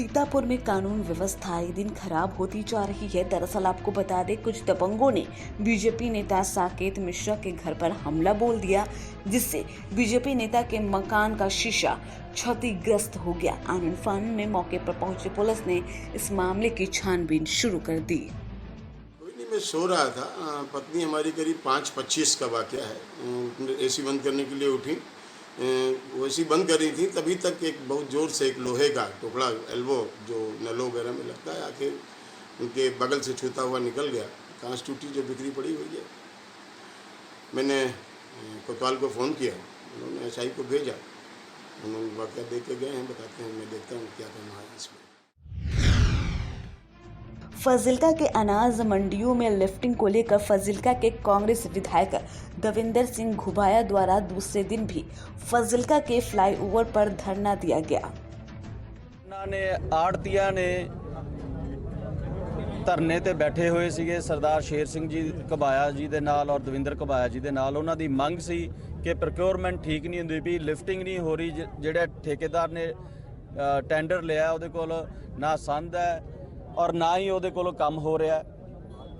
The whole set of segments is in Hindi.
सीतापुर में कानून व्यवस्था आए दिन खराब होती जा रही है। दरअसल आपको बता दें, कुछ दबंगों ने बीजेपी नेता साकेत मिश्रा के घर पर हमला बोल दिया, जिससे बीजेपी नेता के मकान का शीशा क्षतिग्रस्त हो गया। आनंद फानन में मौके पर पहुंची पुलिस ने इस मामले की छानबीन शुरू कर दी। कोई नहीं, मैं सो रहा था। पत्नी हमारी करीब 5:25 का वाकया है। एसी बंद करने के लिए उठी, वो एसी बंद कर रही थी, तभी तक एक बहुत ज़ोर से एक लोहे का टुकड़ा, एल्बो जो नलों वगैरह में लगता है, आके उनके बगल से छूता हुआ निकल गया। कांच टूटी जो बिखरी पड़ी हुई है। मैंने कोतवाल को फ़ोन किया, उन्होंने एसआई को भेजा। उन्होंने वाकया देख के गए हैं, बताते हैं, मैं देखता हूँ क्या करना है इसमें। फाजिल्का के अनाज मंडियों में लिफ्टिंग को लेकर फाजिल्का के कांग्रेस विधायक दविंदर सिंह घुबाया द्वारा दूसरे दिन भी फाजिल्का के फ्लाईओवर पर धरना दिया गया। आड़तिया ने ਧਰਨੇ ਤੇ ਬੈਠੇ ਹੋਏ ਸੀਗੇ ਸਰਦਾਰ ਸ਼ੇਰ ਸਿੰਘ ਜੀ ਘਬਾਇਆ ਜੀ ਦੇ ਨਾਲ ਔਰ ਦਵਿੰਦਰ ਘਬਾਇਆ ਜੀ ਦੇ ਨਾਲ। ਉਹਨਾਂ ਦੀ ਮੰਗ ਸੀ ਕਿ ਪ੍ਰੋਕਿਉਰਮੈਂਟ ਠੀਕ ਨਹੀਂ ਹੁੰਦੀ ਵੀ, ਲਿਫਟਿੰਗ ਨਹੀਂ ਹੋ ਰਹੀ। ਜਿਹੜੇ ਠੇਕੇਦਾਰ ਨੇ ਟੈਂਡਰ ਲਿਆ ਉਹਦੇ ਕੋਲ ਨਾ ਸੰਦ ਹੈ ਔਰ ਨਾ ਹੀ ਉਹਦੇ ਕੋਲ ਕੰਮ ਹੋ ਰਿਹਾ।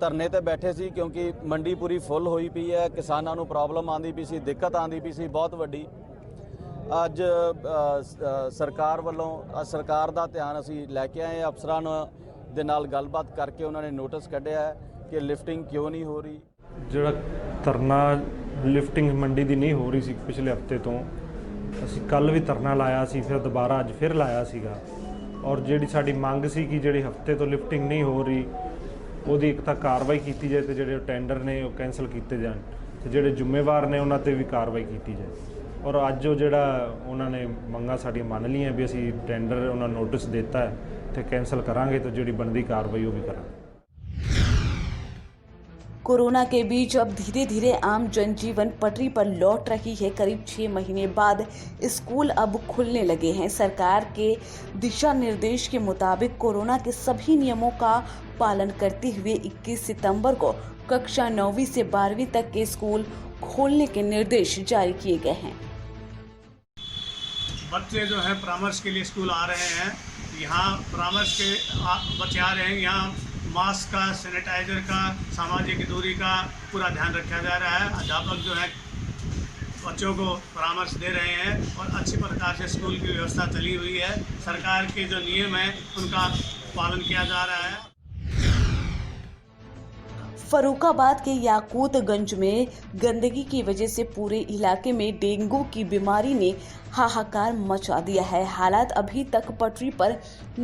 ਧਰਨੇ ਤੇ ਬੈਠੇ ਸੀ ਕਿਉਂਕਿ ਮੰਡੀ ਪੂਰੀ ਫੁੱਲ ਹੋਈ ਪਈ ਹੈ, ਕਿਸਾਨਾਂ ਨੂੰ ਪ੍ਰੋਬਲਮ ਆਉਂਦੀ ਪਈ ਸੀ, ਦਿੱਕਤ ਆਉਂਦੀ ਪਈ ਸੀ ਬਹੁਤ ਵੱਡੀ। ਅੱਜ ਸਰਕਾਰ ਵੱਲੋਂ ਸਰਕਾਰ ਦਾ ਧਿਆਨ ਅਸੀਂ ਲੈ ਕੇ ਆਏ। ਅਫਸਰਾਂ ਦੇ ਨਾਲ ਗੱਲਬਾਤ ਕਰਕੇ ਉਹਨਾਂ ਨੇ ਨੋਟਿਸ ਕੱਢਿਆ ਹੈ ਕਿ ਲਿਫਟਿੰਗ ਕਿਉਂ ਨਹੀਂ ਹੋ ਰਹੀ। ਜਿਹੜਾ ਧਰਨਾ ਲਿਫਟਿੰਗ ਮੰਡੀ ਦੀ ਨਹੀਂ ਹੋ ਰਹੀ ਸੀ ਪਿਛਲੇ ਹਫਤੇ ਤੋਂ, ਅਸੀਂ ਕੱਲ ਵੀ ਧਰਨਾ ਲਾਇਆ ਸੀ, ਫਿਰ ਦੁਬਾਰਾ ਅੱਜ ਫਿਰ ਲਾਇਆ ਸੀਗਾ। ਔਰ ਜਿਹੜੀ ਸਾਡੀ ਮੰਗ ਸੀ ਕਿ ਜਿਹੜੇ ਹਫਤੇ ਤੋਂ ਲਿਫਟਿੰਗ ਨਹੀਂ ਹੋ ਰਹੀ ਉਹਦੀ ਇੱਕ ਤਾਂ ਕਾਰਵਾਈ ਕੀਤੀ ਜਾਏ ਤੇ ਜਿਹੜੇ ਟੈਂਡਰ ਨੇ ਉਹ ਕੈਂਸਲ ਕੀਤੇ ਜਾਣ ਤੇ ਜਿਹੜੇ ਜ਼ਿੰਮੇਵਾਰ ਨੇ ਉਹਨਾਂ ਤੇ ਵੀ ਕਾਰਵਾਈ ਕੀਤੀ ਜਾਏ। ਔਰ ਅੱਜ ਉਹ ਜਿਹੜਾ ਉਹਨਾਂ ਨੇ ਮੰਗਾਂ ਸਾਡੀਆਂ ਮੰਨ ਲਈਆਂ ਵੀ ਅਸੀਂ ਟੈਂਡਰ ਉਹਨਾਂ ਨੂੰ ਨੋਟਿਸ ਦਿੱਤਾ ਹੈ ਤੇ कैंसिल करांगे तो जी बनती कार्रवाई वो भी करांगे। कोरोना के बीच अब धीरे धीरे आम जनजीवन पटरी पर लौट रही है। करीब 6 महीने बाद स्कूल अब खुलने लगे हैं। सरकार के दिशा निर्देश के मुताबिक कोरोना के सभी नियमों का पालन करते हुए 21 सितंबर को कक्षा 9वीं से 12वीं तक के स्कूल खोलने के निर्देश जारी किए गए हैं। बच्चे जो है परामर्श के लिए स्कूल आ रहे हैं। यहाँ परामर्श के बच्चे आ रहे हैं। यहाँ मास्क का, सैनिटाइजर का, सामाजिक दूरी का पूरा ध्यान रखा जा रहा है। अध्यापक जो है बच्चों को परामर्श दे रहे हैं और अच्छी प्रकार से स्कूल की व्यवस्था चली हुई है। सरकार के जो नियम हैं उनका पालन किया जा रहा है। फर्रुखाबाद के याकूतगंज में गंदगी की वजह से पूरे इलाके में डेंगू की बीमारी ने हाहाकार मचा दिया है। हालात अभी तक पटरी पर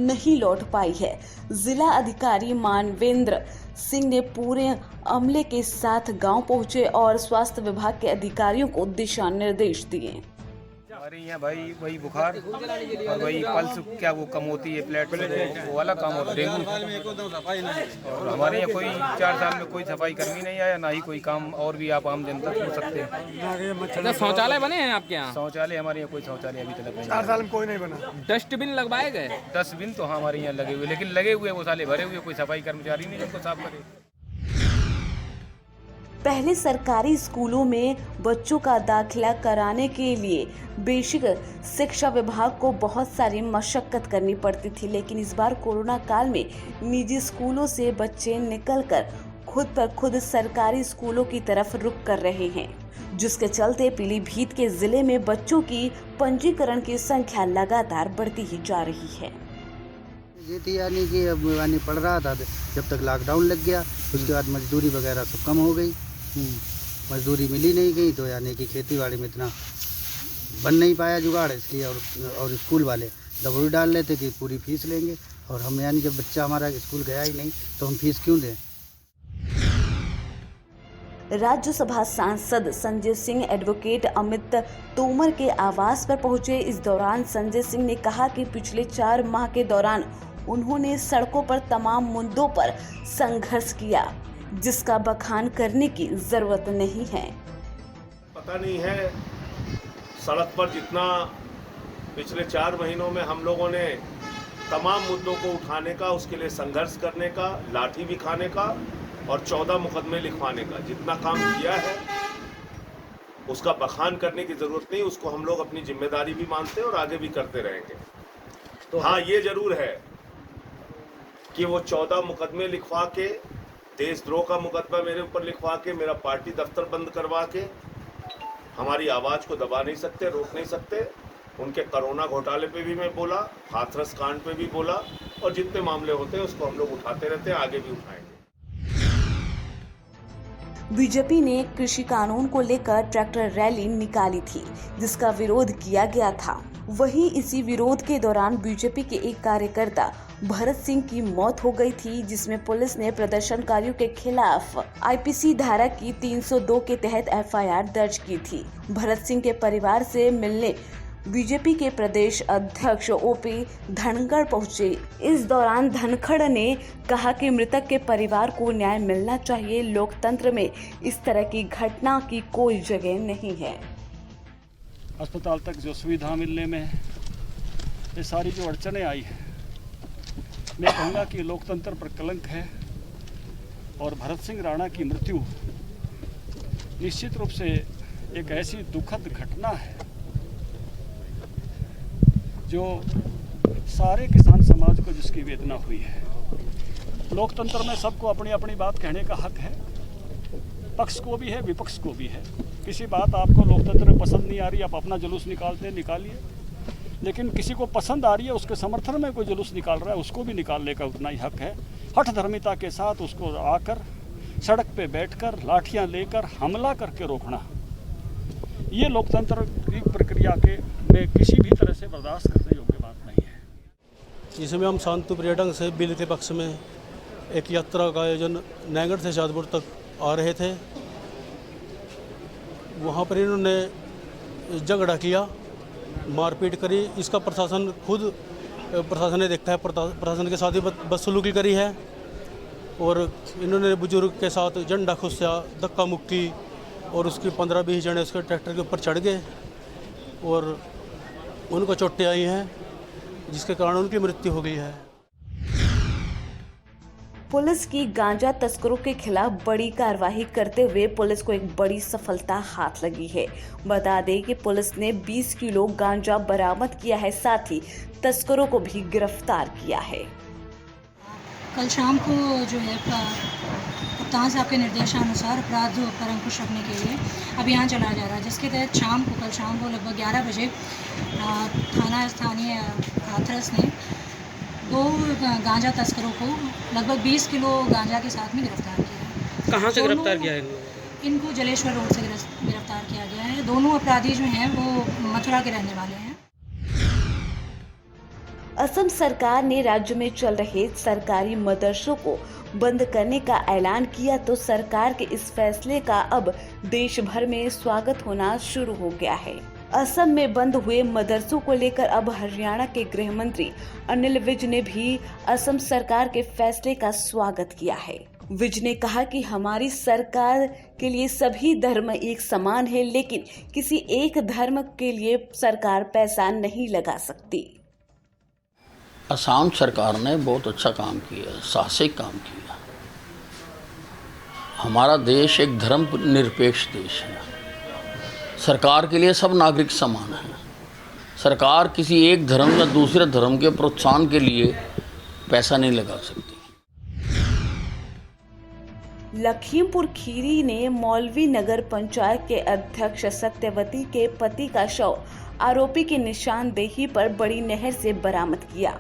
नहीं लौट पाई है। जिला अधिकारी मानवेंद्र सिंह ने पूरे अमले के साथ गांव पहुंचे और स्वास्थ्य विभाग के अधिकारियों को दिशा निर्देश दिए। हमारे यहाँ भाई वही बुखार और वही पल्स क्या वो कम होती है, प्लेट वो वाला काम होता है, डेंगू। और हमारे यहाँ कोई 4 साल में कोई सफाई कर्मी नहीं आया, ना ही कोई काम और भी आप आम जनता हो सकते हैं। शौचालय बने हैं आपके यहाँ? शौचालय हमारे यहाँ कोई शौचालय अभी तक नहीं, 4 साल में कोई नहीं बना। डस्टबिन लगवाए गए? डस्टबिन तो हमारे यहाँ लगे हुए, लेकिन लगे हुए वो साले भरे हुए, कोई सफाई कर्मचारी नहीं उनको साफ करे। पहले सरकारी स्कूलों में बच्चों का दाखिला कराने के लिए बेसिक शिक्षा विभाग को बहुत सारी मशक्कत करनी पड़ती थी, लेकिन इस बार कोरोना काल में निजी स्कूलों से बच्चे निकलकर खुद पर खुद सरकारी स्कूलों की तरफ रुख कर रहे हैं, जिसके चलते पीलीभीत के जिले में बच्चों की पंजीकरण की संख्या लगातार बढ़ती ही जा रही है। ये थी यानी कि अब यानी पढ़ रहा था जब तक लॉकडाउन लग गया, उसके बाद मजदूरी वगैरह सब कम हो गई। मजदूरी मिली नहीं गई तो यानी कि खेतीबाड़ी में इतना बन नहीं पाया जुगाड़, इसलिए और स्कूल वाले दबाव डाल लेते कि पूरी फीस लेंगे, और हम यानी जब बच्चा हमारा स्कूल गया ही नहीं तो हम फीस क्यों दें। राज्यसभा सांसद संजय सिंह एडवोकेट अमित तोमर के आवास पर पहुंचे। इस दौरान संजय सिंह ने कहा कि पिछले 4 माह के दौरान उन्होंने सड़कों पर तमाम मुद्दों पर संघर्ष किया, जिसका बखान करने की जरूरत नहीं है। पता नहीं है सड़क पर जितना पिछले 4 महीनों में हम लोगों ने तमाम मुद्दों को उठाने का, उसके लिए संघर्ष करने का, लाठी भी खाने का और 14 मुकदमे लिखवाने का जितना काम किया है, उसका बखान करने की जरूरत नहीं। उसको हम लोग अपनी जिम्मेदारी भी मानते हैं और आगे भी करते रहेंगे। तो हाँ, ये जरूर है कि वो 14 मुकदमे लिखवा के, देशद्रोह का मुकदमा मेरे ऊपर लिखवा के, मेरा पार्टी दफ्तर बंद करवा के हमारी आवाज़ को दबा नहीं सकते, रोक नहीं सकते। उनके कोरोना घोटाले पे भी मैं बोला, हाथरस कांड पे भी बोला, और जितने मामले होते हैं उसको हम लोग उठाते रहते हैं, आगे भी उठाएंगे। बीजेपी ने कृषि कानून को लेकर ट्रैक्टर रैली निकाली थी, जिसका विरोध किया गया था। वहीं इसी विरोध के दौरान बीजेपी के एक कार्यकर्ता भरत सिंह की मौत हो गई थी, जिसमें पुलिस ने प्रदर्शनकारियों के खिलाफ आईपीसी धारा की 302 के तहत एफआईआर दर्ज की थी। भरत सिंह के परिवार से मिलने बीजेपी के प्रदेश अध्यक्ष ओपी धनखड़ पहुंचे। इस दौरान धनखड़ ने कहा कि मृतक के परिवार को न्याय मिलना चाहिए। लोकतंत्र में इस तरह की घटना की कोई जगह नहीं है। अस्पताल तक जो सुविधा मिलने में ये सारी जो अड़चनें आई हैं, मैं कहूँगा कि लोकतंत्र पर कलंक है। और भरत सिंह राणा की मृत्यु निश्चित रूप से एक ऐसी दुखद घटना है जो सारे किसान समाज को जिसकी वेदना हुई है। लोकतंत्र में सबको अपनी अपनी बात कहने का हक है, पक्ष को भी है, विपक्ष को भी है। किसी बात आपको लोकतंत्र में पसंद नहीं आ रही, आप अपना जुलूस निकालिए, लेकिन किसी को पसंद आ रही है, उसके समर्थन में कोई जुलूस निकाल रहा है, उसको भी निकालने का उतना ही हक है। हठ धर्मिता के साथ उसको आकर सड़क पे बैठकर लाठियां लेकर हमला करके रोकना, ये लोकतंत्र की प्रक्रिया के में किसी भी तरह से बर्दाश्त करने योग्य बात नहीं है। इसमें हम शांतिप्रिय ढंग से बिल के पक्ष में एक यात्रा का आयोजन नैगढ़ से शाहजपुर तक आ रहे थे। वहाँ पर इन्होंने झगड़ा किया, मारपीट करी। इसका प्रशासन ने देखा है, प्रशासन के साथ ही बदसलूकी करी है। और इन्होंने बुजुर्ग के साथ झंडा खुस्या, धक्का मुक्की, और उसकी 15-20 जने उसके ट्रैक्टर के ऊपर चढ़ गए और उनको चोटें आई हैं, जिसके कारण उनकी मृत्यु हो गई है। पुलिस की गांजा तस्करों के खिलाफ बड़ी कार्रवाई करते हुए पुलिस को एक बड़ी सफलता हाथ लगी है। बता दें कि पुलिस ने 20 किलो गांजा बरामद किया है, साथ ही तस्करों को भी गिरफ्तार किया है। कल शाम को जो है कप्तान साहब के निर्देशानुसार अपराध पर अंकुश रखने के लिए अभियान चलाया जा रहा है, जिसके तहत कल शाम को लगभग 11 बजे थाना स्थानीय हाथरस ने 2 गांजा तस्करों को लगभग 20 किलो गांजा के साथ में गिरफ्तार किया है। कहाँ से गिरफ्तार किया है इनको? जलेश्वर रोड से गिरफ्तार किया गया है। दोनों अपराधी जो हैं वो मथुरा के रहने वाले हैं। असम सरकार ने राज्य में चल रहे सरकारी मदरसों को बंद करने का ऐलान किया, तो सरकार के इस फैसले का अब देश भर में स्वागत होना शुरू हो गया है। असम में बंद हुए मदरसों को लेकर अब हरियाणा के गृह मंत्री अनिल विज ने भी असम सरकार के फैसले का स्वागत किया है। विज ने कहा कि हमारी सरकार के लिए सभी धर्म एक समान है, लेकिन किसी एक धर्म के लिए सरकार पैसा नहीं लगा सकती। असम सरकार ने बहुत अच्छा काम किया, साहसिक काम किया। हमारा देश एक धर्म निरपेक्ष देश है। सरकार के लिए सब नागरिक समान हैं। सरकार किसी एक धर्म या दूसरे धर्म के प्रोत्साहन के लिए पैसा नहीं लगा सकती। लखीमपुर खीरी ने मौलवी नगर पंचायत के अध्यक्ष सत्यवती के पति का शव आरोपी की निशानदेही पर बड़ी नहर से बरामद किया।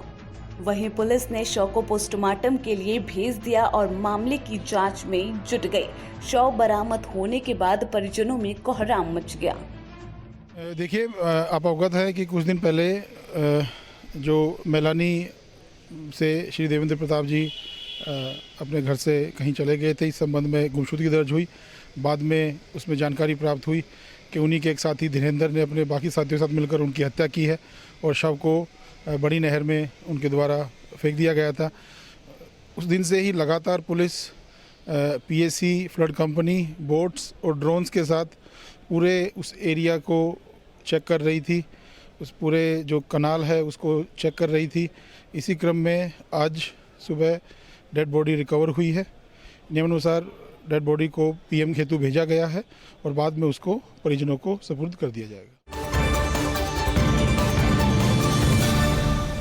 वहीं पुलिस ने शव को पोस्टमार्टम के लिए भेज दिया और मामले की जांच में जुट गई। शव बरामद होने के बाद परिजनों में कोहराम मच गया। देखिए, आप अवगत है कि कुछ दिन पहले जो मैलानी से श्री देवेंद्र प्रताप जी अपने घर से कहीं चले गए थे, इस संबंध में गुमशुदगी दर्ज हुई। बाद में उसमें जानकारी प्राप्त हुई कि उन्हीं के एक साथी धीरेन्द्र ने अपने बाकी साथियों के साथ मिलकर उनकी हत्या की है और शव को बड़ी नहर में उनके द्वारा फेंक दिया गया था। उस दिन से ही लगातार police PAC, flood company, boats और ड्रोन्स के साथ पूरे उस एरिया को चेक कर रही थी। उस पूरे जो कनाल है उसको चेक कर रही थी। इसी क्रम में आज सुबह डेड बॉडी रिकवर हुई है। नियमानुसार डेड बॉडी को पीएम खेतु भेजा गया है और बाद में उसको परिजनों को सुपुर्द कर दिया जाएगा।